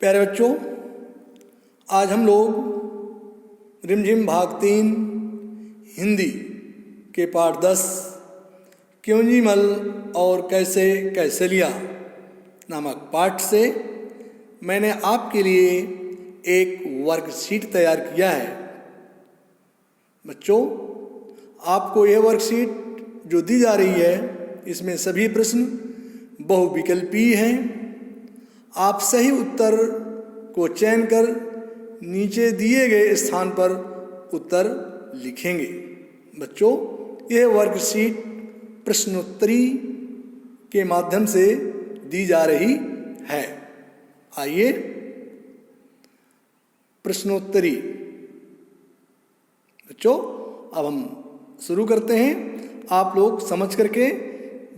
प्यारे बच्चों, आज हम लोग रिमझिम भाग 3 हिंदी के पाठ 10 क्यों जी मल और कैसे कैसे लिया नामक पाठ से मैंने आपके लिए एक वर्कशीट तैयार किया है। बच्चों, आपको यह वर्कशीट जो दी जा रही है इसमें सभी प्रश्न बहुविकल्पीय हैं। आप सही उत्तर को चयन कर नीचे दिए गए स्थान पर उत्तर लिखेंगे। बच्चों, यह वर्कशीट प्रश्नोत्तरी के माध्यम से दी जा रही है। आइए प्रश्नोत्तरी बच्चों, अब हम शुरू करते हैं। आप लोग समझ करके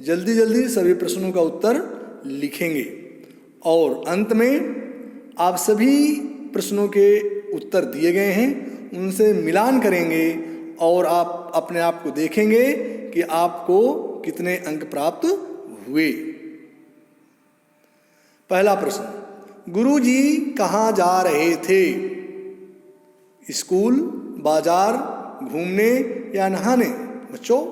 जल्दी जल्दी सभी प्रश्नों का उत्तर लिखेंगे और अंत में आप सभी प्रश्नों के उत्तर दिए गए हैं उनसे मिलान करेंगे और आप अपने आप को देखेंगे कि आपको कितने अंक प्राप्त हुए। पहला प्रश्न, गुरुजी कहाँ जा रहे थे? स्कूल, बाजार, घूमने या नहाने? बच्चों,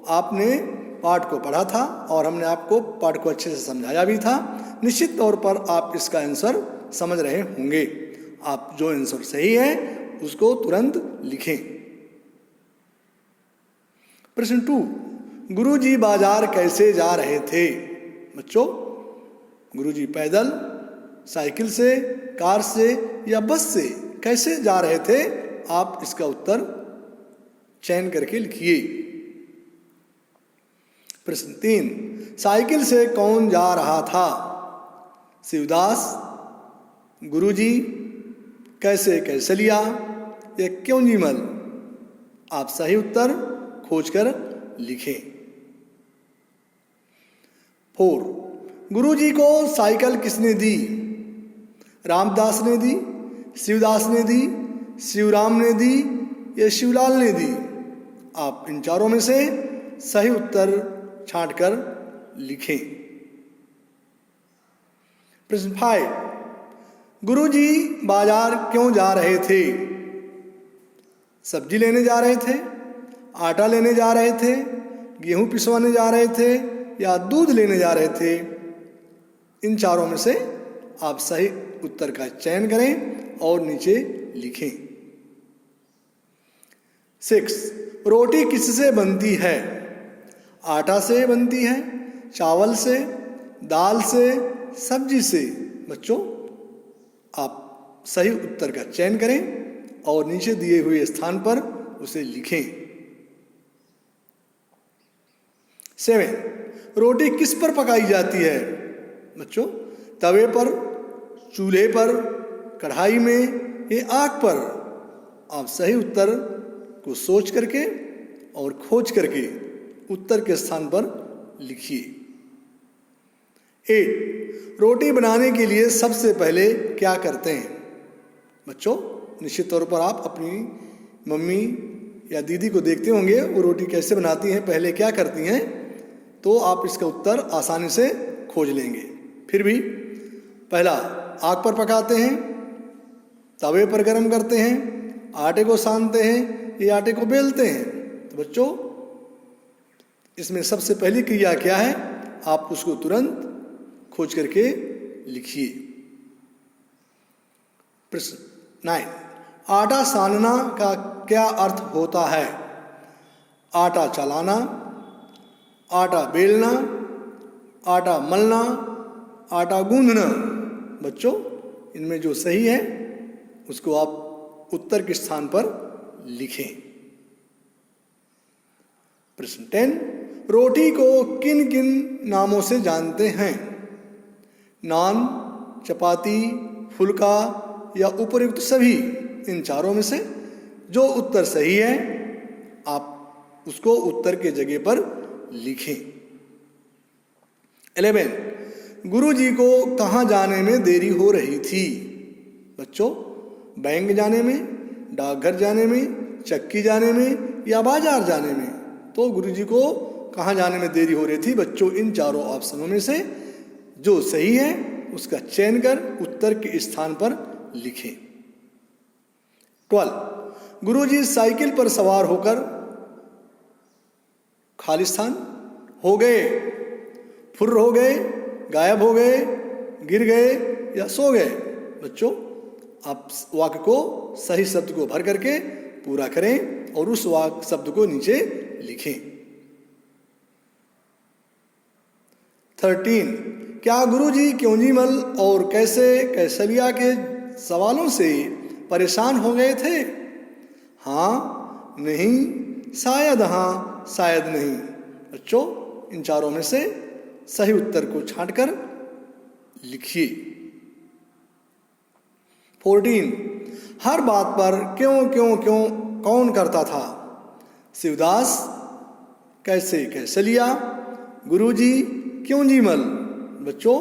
आपने पाठ को पढ़ा था और हमने आपको पाठ को अच्छे से समझाया भी था। निश्चित तौर पर आप इसका आंसर समझ रहे होंगे। आप जो आंसर सही है उसको तुरंत लिखें। प्रश्न 2, गुरुजी बाजार कैसे जा रहे थे? बच्चों, गुरुजी पैदल, साइकिल से, कार से या बस से कैसे जा रहे थे? आप इसका उत्तर चयन करके लिखिए। प्रश्न 3, साइकिल से कौन जा रहा था? शिवदास, गुरुजी, कैसे कैसे लिया या क्यों जी मल? आप सही उत्तर खोजकर लिखें। 4, गुरुजी को साइकिल किसने दी? रामदास ने दी, शिवदास ने दी, शिवराम ने दी या शिवलाल ने दी? आप इन चारों में से सही उत्तर छांटकर लिखें। प्रश्न 5, गुरुजी बाजार क्यों जा रहे थे? सब्जी लेने जा रहे थे, आटा लेने जा रहे थे, गेहूं पिसवाने जा रहे थे या दूध लेने जा रहे थे? इन चारों में से आप सही उत्तर का चयन करें और नीचे लिखें। 6, रोटी किससे बनती है? आटा से बनती है, चावल से, दाल से, सब्जी से? बच्चों, आप सही उत्तर का चयन करें और नीचे दिए हुए स्थान पर उसे लिखें। 7, रोटी किस पर पकाई जाती है? बच्चों, तवे पर, चूल्हे पर, कढ़ाई में या आग पर? आप सही उत्तर को सोच करके और खोज करके उत्तर के स्थान पर लिखिए। 8, रोटी बनाने के लिए सबसे पहले क्या करते हैं? बच्चों, निश्चित तौर पर आप अपनी मम्मी या दीदी को देखते होंगे वो रोटी कैसे बनाती हैं, पहले क्या करती हैं, तो आप इसका उत्तर आसानी से खोज लेंगे। फिर भी पहला आग पर पकाते हैं, तवे पर गरम करते हैं, आटे को सानते हैं या आटे को बेलते हैं? तो बच्चों, इसमें सबसे पहली क्रिया क्या है? आप उसको तुरंत खोज करके लिखिए। प्रश्न 9, आटा सानना का क्या अर्थ होता है? आटा चलाना, आटा बेलना, आटा मलना, आटा गूंदना? बच्चों, इनमें जो सही है उसको आप उत्तर के स्थान पर लिखें। प्रश्न 10, रोटी को किन किन नामों से जानते हैं? नान, चपाती, फुल्का या उपयुक्त सभी? इन चारों में से जो उत्तर सही है आप उसको उत्तर के जगह पर लिखें। 11, गुरुजी को कहाँ जाने में देरी हो रही थी? बच्चों, बैंक जाने में, डाकघर जाने में, चक्की जाने में या बाजार जाने में? तो गुरुजी को कहाँ जाने में देरी हो रही थी? बच्चों, इन चारों ऑप्शनों में से जो सही है उसका चयन कर उत्तर के स्थान पर लिखें। 12 गुरुजी साइकिल पर सवार होकर खाली स्थान हो गए, फुर्र हो गए, गायब हो गए, गिर गए या सो गए। बच्चों, आप वाक्य को सही शब्द को भर करके पूरा करें और उस वाक्य शब्द को नीचे लिखें। 13 क्या गुरुजी क्योंजीमल और कैसे कैसलिया के सवालों से परेशान हो गए थे? हाँ, नहीं, शायद हाँ, शायद नहीं। बच्चों, इन चारों में से सही उत्तर को छांटकर लिखिए। 14 हर बात पर क्यों क्यों क्यों कौन करता था? शिवदास, कैसे कैसलिया, गुरुजी, क्योंजीमल। बच्चों,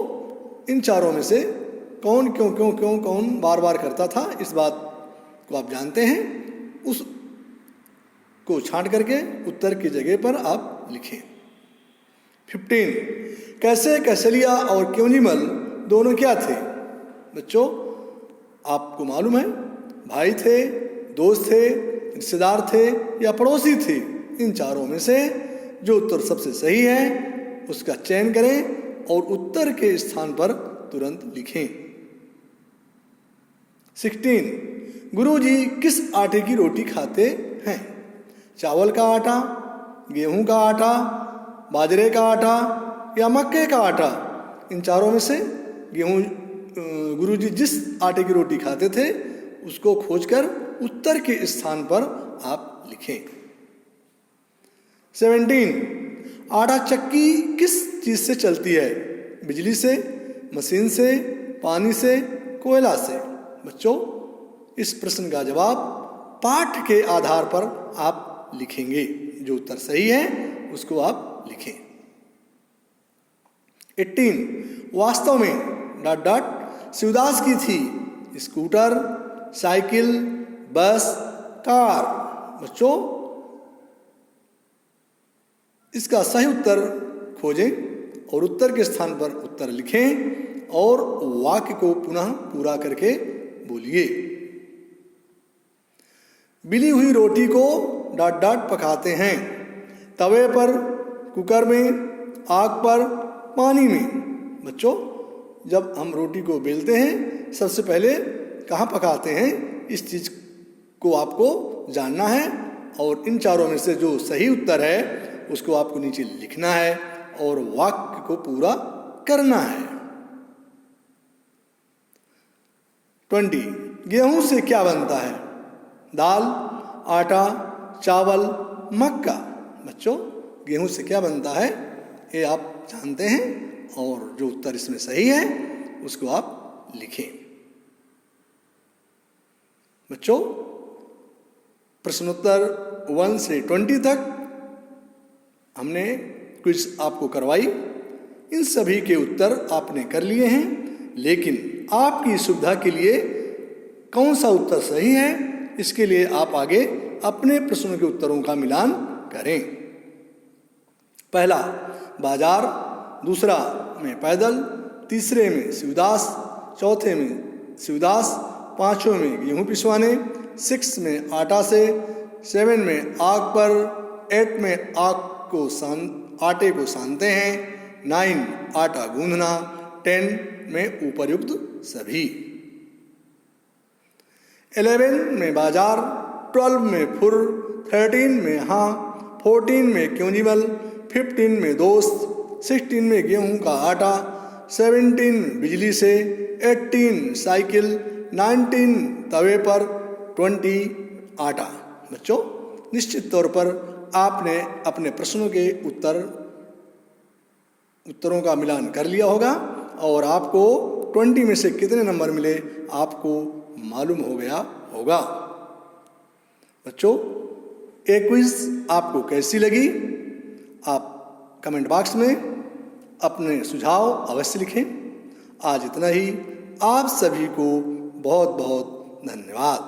इन चारों में से कौन क्यों क्यों क्यों कौन बार बार करता था, इस बात को आप जानते हैं, उस को छांट करके उत्तर की जगह पर आप लिखें। 15 कैसे कैसलिया और क्योंजीमल दोनों क्या थे? बच्चों, आपको मालूम है, भाई थे, दोस्त थे, रिश्तेदार थे या पड़ोसी थे। इन चारों में से जो उत्तर सबसे सही है उसका चयन करें और उत्तर के स्थान पर तुरंत लिखें। 16 गुरुजी किस आटे की रोटी खाते हैं? चावल का आटा, गेहूं का आटा, बाजरे का आटा या मक्के का आटा? इन चारों में से गुरुजी जिस आटे की रोटी खाते थे उसको खोजकर उत्तर के स्थान पर आप लिखें। 17 आटा चक्की किस चीज से चलती है? बिजली से, मशीन से, पानी से, कोयला से? बच्चों, इस प्रश्न का जवाब पाठ के आधार पर आप लिखेंगे। जो उत्तर सही है उसको आप लिखें। 18 वास्तव में डॉट डॉट शिवदास की थी स्कूटर, साइकिल, बस, कार। बच्चों, इसका सही उत्तर खोजें और उत्तर के स्थान पर उत्तर लिखें और वाक्य को पुनः पूरा करके बोलिए। बिली हुई रोटी को डॉट डॉट पकाते हैं तवे पर, कुकर में, आग पर, पानी में। बच्चों, जब हम रोटी को बेलते हैं सबसे पहले कहाँ पकाते हैं, इस चीज को आपको जानना है और इन चारों में से जो सही उत्तर है उसको आपको नीचे लिखना है और वाक्य को पूरा करना है। 20 गेहूं से क्या बनता है? दाल, आटा, चावल, मक्का। बच्चों, गेहूं से क्या बनता है ये आप जानते हैं और जो उत्तर इसमें सही है उसको आप लिखें। बच्चों, प्रश्नोत्तर 1 से 20 तक हमने क्विज आपको करवाई। इन सभी के उत्तर आपने कर लिए हैं, लेकिन आपकी सुविधा के लिए कौन सा उत्तर सही है इसके लिए आप आगे अपने प्रश्नों के उत्तरों का मिलान करें। पहला बाजार, दूसरा में पैदल, तीसरे में शिवदास, चौथे में शिवदास, पांचवें में गेहूं पिसवाने, 6 में आटा से, 7 में आग पर, 8 में आटे को सानते हैं, 9 आटा गूंदना, 10 में उपर्युक्त सभी। 11 में बाजार, 12 में फुर, 13 में हाँ, 14 में क्योंजीमल, 15 में दोस्त, 16 में गेहूं का आटा, 17 बिजली से, 18 साइकिल, 19 तवे पर, 20 आटा। बच्चों, निश्चित तौर पर आपने अपने प्रश्नों के उत्तरों का मिलान कर लिया होगा और आपको 20 में से कितने नंबर मिले आपको मालूम हो गया होगा। बच्चों, ये क्विज आपको कैसी लगी? आप कमेंट बॉक्स में अपने सुझाव अवश्य लिखें। आज इतना ही। आप सभी को बहुत बहुत धन्यवाद।